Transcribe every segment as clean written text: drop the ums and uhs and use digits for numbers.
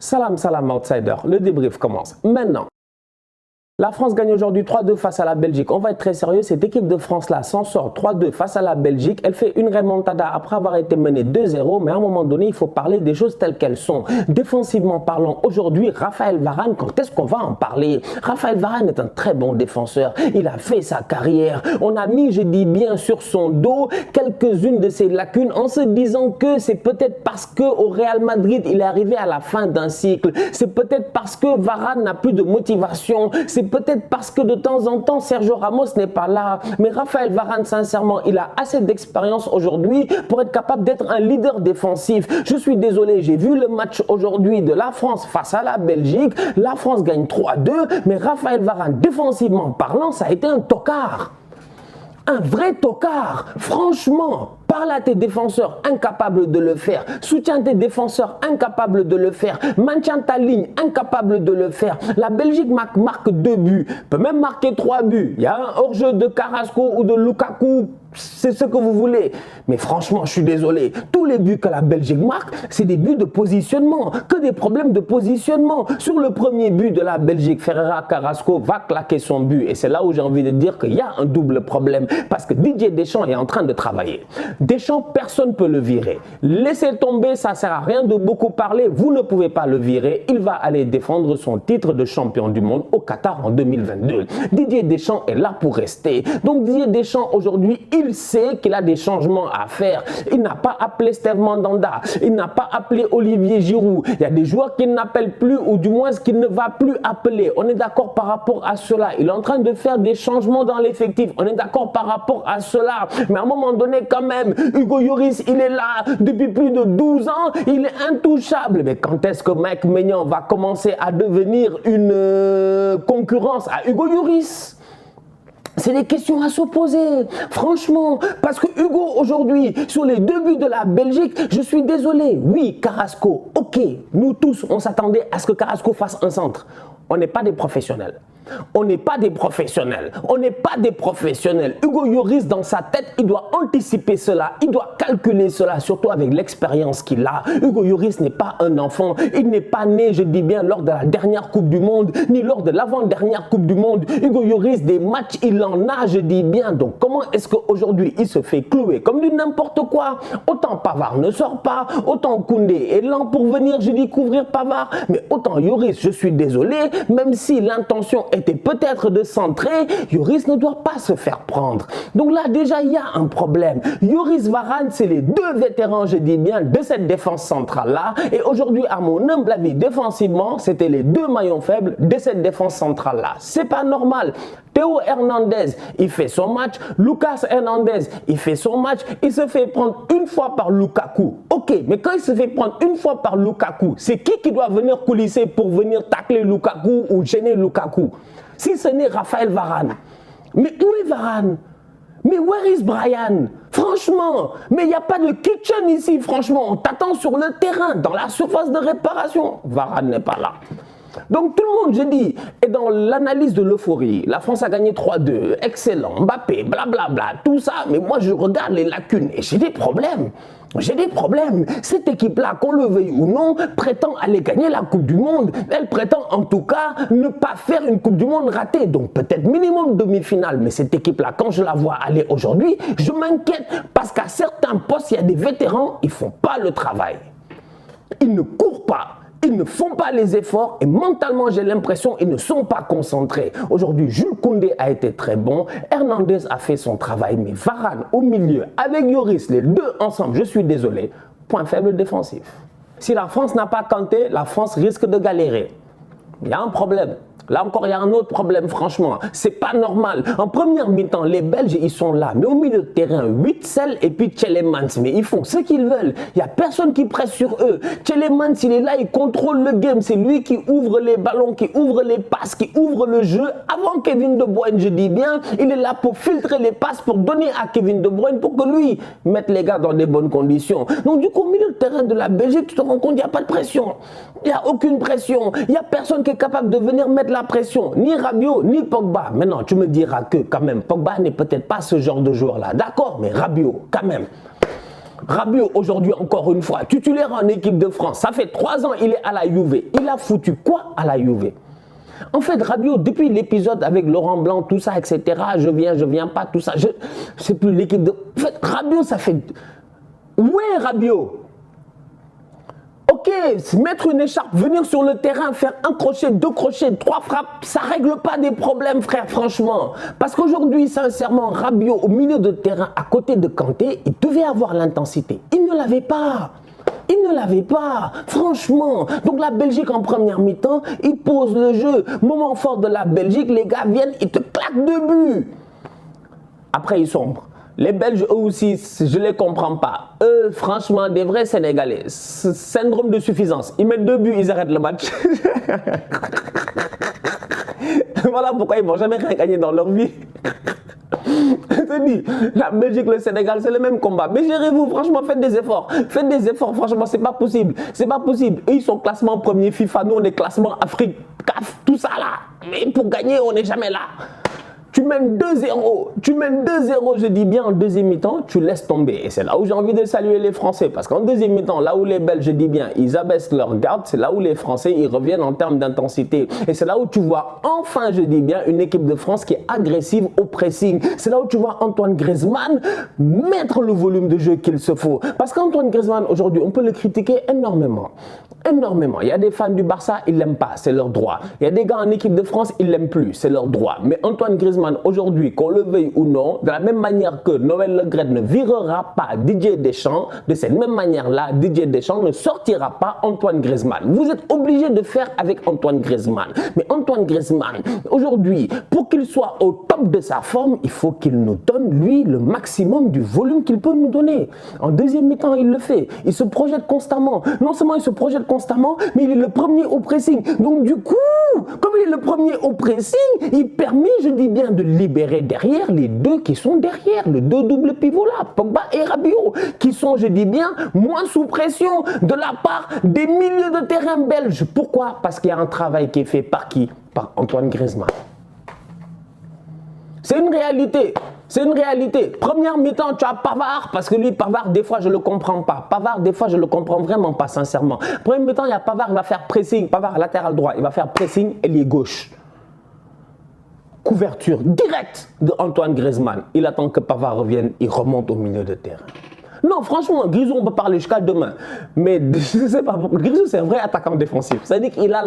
Salam, salam outsider, le débrief commence maintenant. La France gagne aujourd'hui 3-2 face à la Belgique. On va être très sérieux, cette équipe de France-là s'en sort 3-2 face à la Belgique. Elle fait une remontada après avoir été menée 2-0, mais à un moment donné, il faut parler des choses telles qu'elles sont. Défensivement parlant, aujourd'hui, Raphaël Varane, quand est-ce qu'on va en parler? Raphaël Varane est un très bon défenseur. Il a fait sa carrière. On a mis, je dis bien, sur son dos quelques-unes de ses lacunes en se disant que c'est peut-être parce qu'au Real Madrid, il est arrivé à la fin d'un cycle. C'est peut-être parce que Varane n'a plus de motivation. C'est peut-être parce que de temps en temps, Sergio Ramos n'est pas là. Mais Raphaël Varane, sincèrement, il a assez d'expérience aujourd'hui pour être capable d'être un leader défensif. Je suis désolé, j'ai vu le match aujourd'hui de la France face à la Belgique. La France gagne 3-2, mais Raphaël Varane, défensivement parlant, ça a été un tocard. Un vrai tocard, franchement. Parle à tes défenseurs incapables de le faire. Soutiens tes défenseurs incapables de le faire. Maintiens ta ligne incapable de le faire. La Belgique marque 2 buts. Peut même marquer 3 buts. Il y a un hors-jeu de Carrasco ou de Lukaku. C'est ce que vous voulez. Mais franchement, je suis désolé. Tous les buts que la Belgique marque, c'est des buts de positionnement. Que des problèmes de positionnement. Sur le premier but de la Belgique, Ferreira Carrasco va claquer son but. Et c'est là où j'ai envie de dire qu'il y a un double problème. Parce que Didier Deschamps est en train de travailler. Deschamps, personne ne peut le virer. Laissez tomber, ça ne sert à rien de beaucoup parler. Vous ne pouvez pas le virer. Il va aller défendre son titre de champion du monde au Qatar en 2022. Didier Deschamps est là pour rester. Donc Didier Deschamps, aujourd'hui, il sait qu'il a des changements à faire. Il n'a pas appelé Steve Mandanda. Il n'a pas appelé Olivier Giroud. Il y a des joueurs qu'il n'appelle plus ou du moins qu'il ne va plus appeler. On est d'accord par rapport à cela. Il est en train de faire des changements dans l'effectif. On est d'accord par rapport à cela. Mais à un moment donné, quand même, Hugo Lloris, il est là depuis plus de 12 ans. Il est intouchable. Mais quand est-ce que Mike Maignan va commencer à devenir une concurrence à Hugo Lloris? C'est des questions à se poser, franchement, parce que Hugo, aujourd'hui, sur les 2 buts de la Belgique, je suis désolé, oui, Carrasco, ok, nous tous, on s'attendait à ce que Carrasco fasse un centre. On n'est pas des professionnels. On n'est pas des professionnels. On n'est pas des professionnels. Hugo Lloris, dans sa tête, il doit anticiper cela. Il doit calculer cela, surtout avec l'expérience qu'il a. Hugo Lloris n'est pas un enfant. Il n'est pas né, je dis bien, lors de la dernière Coupe du Monde, ni lors de l'avant-dernière Coupe du Monde. Hugo Lloris, des matchs, il en a, je dis bien. Donc, comment est-ce qu'aujourd'hui, il se fait clouer comme du n'importe quoi? Autant Pavard ne sort pas, autant Koundé est lent pour venir, je dis, couvrir Pavard. Mais autant Lloris, je suis désolé, même si l'intention était peut-être de centrer, Lloris ne doit pas se faire prendre. Donc là, déjà, il y a un problème. Lloris Varane, c'est les 2 vétérans, je dis bien, de cette défense centrale-là. Et aujourd'hui, à mon humble avis, défensivement, c'était les 2 maillons faibles de cette défense centrale-là. C'est pas normal. Théo Hernandez, il fait son match. Lucas Hernandez, il fait son match. Il se fait prendre une fois par Lukaku. Ok, mais quand il se fait prendre une fois par Lukaku, c'est qui doit venir coulisser pour venir tacler Lukaku ou gêner Lukaku? Si ce n'est Raphaël Varane. Mais où est Varane? Mais where is Brian? Franchement, mais il n'y a pas de kitchen ici, franchement. On t'attend sur le terrain, dans la surface de réparation. Varane n'est pas là. Donc tout le monde, je dis, est dans l'analyse de l'euphorie. La France a gagné 3-2, excellent, Mbappé, blablabla, tout ça. Mais moi, je regarde les lacunes et j'ai des problèmes. J'ai des problèmes. Cette équipe-là, qu'on le veuille ou non, prétend aller gagner la Coupe du Monde. Elle prétend en tout cas ne pas faire une Coupe du Monde ratée. Donc peut-être minimum demi-finale. Mais cette équipe-là, quand je la vois aller aujourd'hui, je m'inquiète parce qu'à certains postes, il y a des vétérans, ils ne font pas le travail. Ils ne courent pas. Ils ne font pas les efforts et mentalement, j'ai l'impression qu'ils ne sont pas concentrés. Aujourd'hui, Jules Koundé a été très bon. Hernandez a fait son travail. Mais Varane au milieu, avec Lloris, les 2 ensemble, je suis désolé, point faible défensif. Si la France n'a pas Kanté, la France risque de galérer. Il y a un problème. Là encore, il y a un autre problème, franchement. C'est pas normal. En première mi-temps, les Belges, ils sont là. Mais au milieu de terrain, Witsel et puis Tielemans. Mais ils font ce qu'ils veulent. Il n'y a personne qui presse sur eux. Tielemans, il est là, il contrôle le game. C'est lui qui ouvre les ballons, qui ouvre les passes, qui ouvre le jeu. Avant Kevin De Bruyne, je dis bien, il est là pour filtrer les passes, pour donner à Kevin De Bruyne, pour que lui mette les gars dans des bonnes conditions. Donc du coup, au milieu de terrain de la Belgique, tu te rends compte, il n'y a pas de pression. Il n'y a aucune pression. Il n'y a personne qui est capable de venir mettre la pression. Ni Rabiot, ni Pogba. Maintenant, tu me diras que quand même, Pogba n'est peut-être pas ce genre de joueur-là. D'accord, mais Rabiot, quand même. Rabiot, aujourd'hui, encore une fois, titulaire en équipe de France. Ça fait 3 ans, il est à la Juve. Il a foutu quoi à la Juve? En fait, Rabiot, depuis l'épisode avec Laurent Blanc, tout ça, etc., je viens pas, tout ça, c'est plus l'équipe de... En fait, Rabiot, ça fait... Ouais, Rabiot. Ok, mettre une écharpe, venir sur le terrain, faire un crochet, 2 crochets, 3 frappes, ça règle pas des problèmes, frère, franchement. Parce qu'aujourd'hui, sincèrement, Rabiot, au milieu de terrain, à côté de Kanté, il devait avoir l'intensité. Il ne l'avait pas. Il ne l'avait pas, franchement. Donc la Belgique en première mi-temps, il pose le jeu. Moment fort de la Belgique, les gars viennent, ils te claquent 2 buts. Après, ils sombrent. Les Belges, eux aussi, je ne les comprends pas. Eux, franchement, des vrais Sénégalais. Syndrome de suffisance. Ils mettent 2 buts, ils arrêtent le match. Voilà pourquoi ils ne vont jamais rien gagner dans leur vie. Je te dis, la Belgique, le Sénégal, c'est le même combat. Mais gérez-vous, franchement, faites des efforts. Faites des efforts, franchement, c'est pas possible. C'est pas possible. Eux, ils sont classement premier FIFA. Nous, on est classement Afrique, CAF, tout ça là. Mais pour gagner, on n'est jamais là. Tu mènes 2-0, je dis bien en deuxième mi-temps, tu laisses tomber. Et c'est là où j'ai envie de saluer les Français. Parce qu'en deuxième mi-temps, là où les Belges, je dis bien, ils abaissent leur garde, c'est là où les Français, ils reviennent en termes d'intensité. Et c'est là où tu vois enfin, je dis bien, une équipe de France qui est agressive au pressing. C'est là où tu vois Antoine Griezmann mettre le volume de jeu qu'il se faut. Parce qu'Antoine Griezmann, aujourd'hui, on peut le critiquer énormément. Énormément. Il y a des fans du Barça, ils l'aiment pas, c'est leur droit. Il y a des gars en équipe de France, ils l'aiment plus, c'est leur droit. Mais Antoine Griezmann, aujourd'hui, qu'on le veuille ou non, de la même manière que Noël Le Graët ne virera pas Didier Deschamps, de cette même manière-là, Didier Deschamps ne sortira pas Antoine Griezmann. Vous êtes obligé de faire avec Antoine Griezmann. Mais Antoine Griezmann, aujourd'hui, pour qu'il soit au top de sa forme, il faut qu'il nous donne, lui, le maximum du volume qu'il peut nous donner. En deuxième mi-temps, il le fait. Il se projette constamment. Non seulement il se projette constamment, mais il est le premier au pressing. Donc du coup, comme il est le premier au pressing, il permet, je dis bien, de libérer derrière les 2 qui sont derrière, le 2 double pivot là, Pogba et Rabiot, qui sont, je dis bien, moins sous pression de la part des milieux de terrain belges. Pourquoi? Parce qu'il y a un travail qui est fait par qui? Par Antoine Griezmann. C'est une réalité. C'est une réalité. Première mi-temps, tu as Pavard, parce que lui, Pavard, des fois, je ne le comprends pas. Pavard, des fois, je ne le comprends vraiment pas, sincèrement. Première mi-temps, il y a Pavard, il va faire pressing. Pavard, latéral droit, il va faire pressing, ailier gauche. Couverture directe de Antoine Griezmann. Il attend que Pavard revienne, il remonte au milieu de terrain. Non, franchement, Grisou, on peut parler jusqu'à demain. Mais je ne sais pas pourquoi. Grisou, c'est un vrai attaquant défensif. C'est-à-dire qu'il a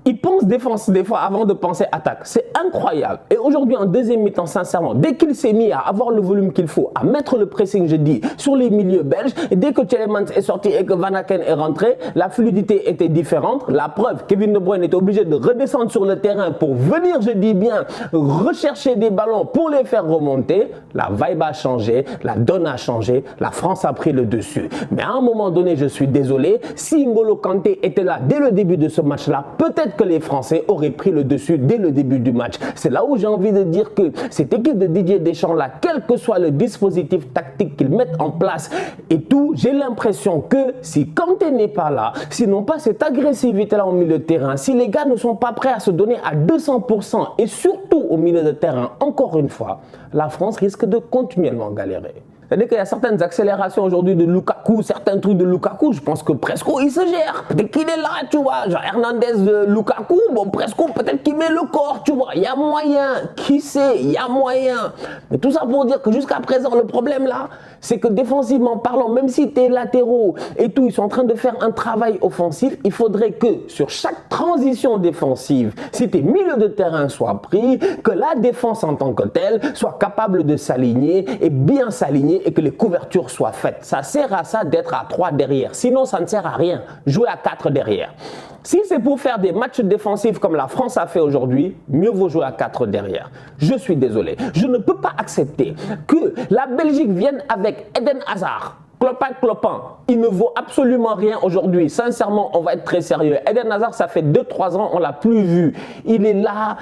il pense défense des fois avant de penser attaque. C'est incroyable. Et aujourd'hui, en deuxième mi-temps, sincèrement, dès qu'il s'est mis à avoir le volume qu'il faut, à mettre le pressing, je dis, sur les milieux belges, et dès que Tielemans est sorti et que Van Aken est rentré, la fluidité était différente. La preuve, Kevin De Bruyne était obligé de redescendre sur le terrain pour venir, je dis bien, rechercher des ballons pour les faire remonter. La vibe a changé, la donne a changé, la France a pris le dessus. Mais à un moment donné, je suis désolé, si N'Golo Kanté était là dès le début de ce match-là, peut-être que les Français auraient pris le dessus dès le début du match. C'est là où j'ai envie de dire que cette équipe de Didier Deschamps là, quel que soit le dispositif tactique qu'ils mettent en place et tout, j'ai l'impression que si Kanté n'est pas là, s'ils n'ont pas cette agressivité là au milieu de terrain, si les gars ne sont pas prêts à se donner à 200% et surtout au milieu de terrain, encore une fois, la France risque de continuellement galérer. C'est-à-dire qu'il y a certaines accélérations aujourd'hui de Lukaku, certains trucs de Lukaku, je pense que Presco, il se gère. Dès qu'il est là, tu vois, genre Hernandez, Lukaku, bon, Presco, peut-être qu'il met le corps, tu vois. Il y a moyen, qui sait, il y a moyen. Mais tout ça pour dire que jusqu'à présent, le problème là, c'est que défensivement parlant, même si tes latéraux et tout, ils sont en train de faire un travail offensif, il faudrait que sur chaque transition défensive, si tes milieux de terrain soient pris, que la défense en tant que telle soit capable de s'aligner et bien s'aligner et que les couvertures soient faites. Ça sert à ça d'être à 3 derrière. Sinon, ça ne sert à rien. Jouer à 4 derrière. Si c'est pour faire des matchs défensifs comme la France a fait aujourd'hui, mieux vaut jouer à 4 derrière. Je suis désolé. Je ne peux pas accepter que la Belgique vienne avec Eden Hazard. Clopin, il ne vaut absolument rien aujourd'hui. Sincèrement, on va être très sérieux. Eden Hazard, ça fait 2-3 ans, on ne l'a plus vu. Il est là.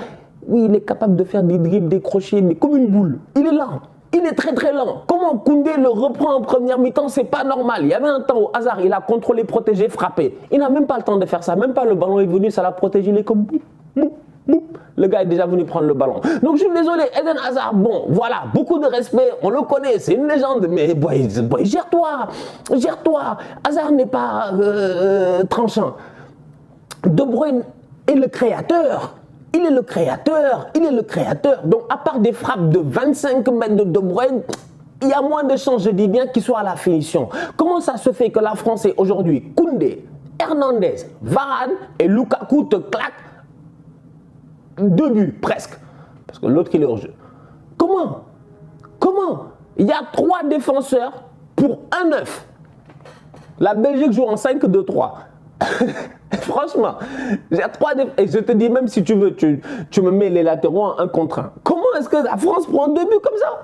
Oui, il est capable de faire des dribbles, des crochets, mais comme une boule. Il est là. Il est très très lent. Comment Koundé le reprend en première mi-temps, c'est pas normal. Il y avait un temps où Hazard, il a contrôlé, protégé, frappé. Il n'a même pas le temps de faire ça. Même pas le ballon est venu, ça l'a protégé. Il est comme boum, boum, boum. Le gars est déjà venu prendre le ballon. Donc je suis désolé, Eden Hazard, bon, voilà, beaucoup de respect, on le connaît, c'est une légende, mais boy, gère-toi. Hazard n'est pas tranchant. De Bruyne est le créateur. Il est le créateur. Donc à part des frappes de 25 mètres de De Bruyne, il y a moins de chances, je dis bien, qu'il soit à la finition. Comment ça se fait que la France est aujourd'hui Koundé, Hernandez, Varane et Lukaku te claquent 2 buts presque, parce que l'autre il est hors jeu. Comment il y a 3 défenseurs pour un 9. La Belgique joue en 5-2-3. Franchement, j'ai 3 défenseurs. Et je te dis, même si tu veux, tu me mets les latéraux en 1 contre 1. Comment est-ce que la France prend 2 buts comme ça?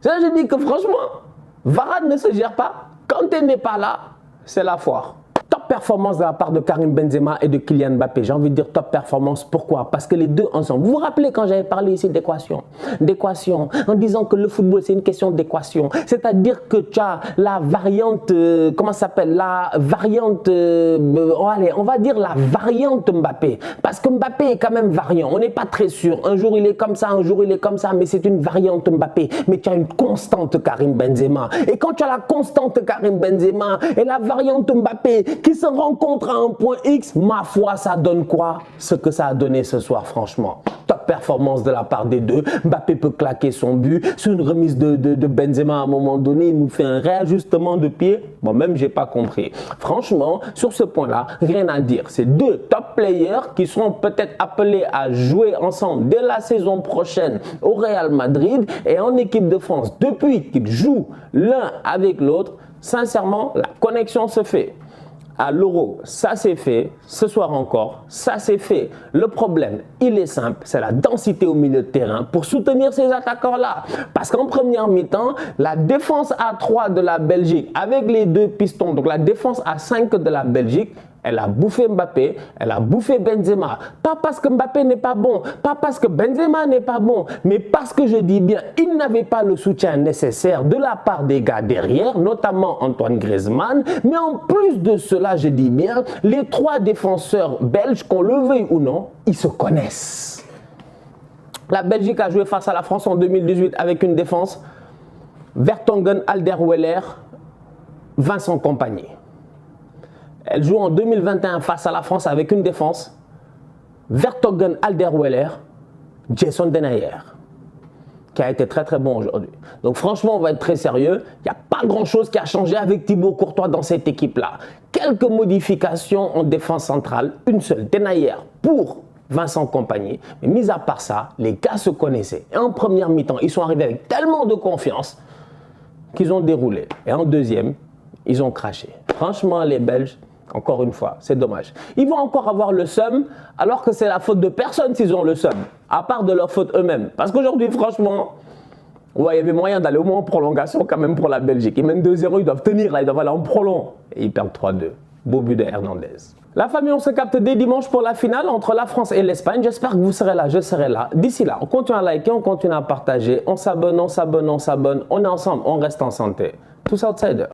Je dis que franchement, Varane ne se gère pas. Quand elle n'est pas là, c'est la foire. Top performance de la part de Karim Benzema et de Kylian Mbappé. J'ai envie de dire top performance. Pourquoi? Parce que les deux ensemble. Vous vous rappelez quand j'avais parlé ici d'équation? D'équation. En disant que le football, c'est une question d'équation. C'est-à-dire que tu as la variante, comment ça s'appelle? La variante, allez, on va dire la variante Mbappé. Parce que Mbappé est quand même variant. On n'est pas très sûr. Un jour, il est comme ça, un jour, il est comme ça. Mais c'est une variante Mbappé. Mais tu as une constante Karim Benzema. Et quand tu as la constante Karim Benzema et la variante Mbappé qui se rencontrent à un point X, ma foi, ça donne quoi? Ce que ça a donné ce soir, franchement. Top performance de la part des deux. Mbappé peut claquer son but. Sur une remise de Benzema à un moment donné, il nous fait un réajustement de pied. Bon, même, j'ai pas compris. Franchement, sur ce point-là, rien à dire. C'est 2 top players qui seront peut-être appelés à jouer ensemble dès la saison prochaine au Real Madrid et en équipe de France. Depuis qu'ils jouent l'un avec l'autre, sincèrement, la connexion se fait. À l'Euro, ça c'est fait. Ce soir encore, ça c'est fait. Le problème, il est simple, c'est la densité au milieu de terrain pour soutenir ces attaquants-là. Parce qu'en première mi-temps, la défense à 3 de la Belgique, avec les 2 pistons, donc la défense à 5 de la Belgique, elle a bouffé Mbappé, elle a bouffé Benzema. Pas parce que Mbappé n'est pas bon, pas parce que Benzema n'est pas bon, mais parce que je dis bien, il n'avait pas le soutien nécessaire de la part des gars derrière, notamment Antoine Griezmann. Mais en plus de cela, je dis bien, les 3 défenseurs belges, qu'on le veuille ou non, ils se connaissent. La Belgique a joué face à la France en 2018 avec une défense Vertonghen, Alderweireld, Vincent Kompany. Elle joue en 2021 face à la France avec une défense Vertonghen, Alderweireld, Jason Denayer, qui a été très très bon aujourd'hui. Donc franchement, on va être très sérieux. Il n'y a pas grand-chose qui a changé avec Thibaut Courtois dans cette équipe-là. Quelques modifications en défense centrale, une seule, Denayer pour Vincent Kompany. Mais mis à part ça, les gars se connaissaient. Et en première mi-temps, ils sont arrivés avec tellement de confiance qu'ils ont déroulé. Et en deuxième, ils ont craché. Franchement, les Belges, encore une fois, c'est dommage. Ils vont encore avoir le seum, alors que c'est la faute de personne s'ils ont le seum, à part de leur faute eux-mêmes. Parce qu'aujourd'hui, franchement, ouais, il y avait moyen d'aller au moins en prolongation quand même pour la Belgique. Ils mènent 2-0, ils doivent tenir là, ils doivent aller en prolong. Et ils perdent 3-2. Beau but de Hernandez. La famille, on se capte dès dimanche pour la finale entre la France et l'Espagne. J'espère que vous serez là, je serai là. D'ici là, on continue à liker, on continue à partager, on s'abonne, on est ensemble, on reste en santé. Tous outsiders.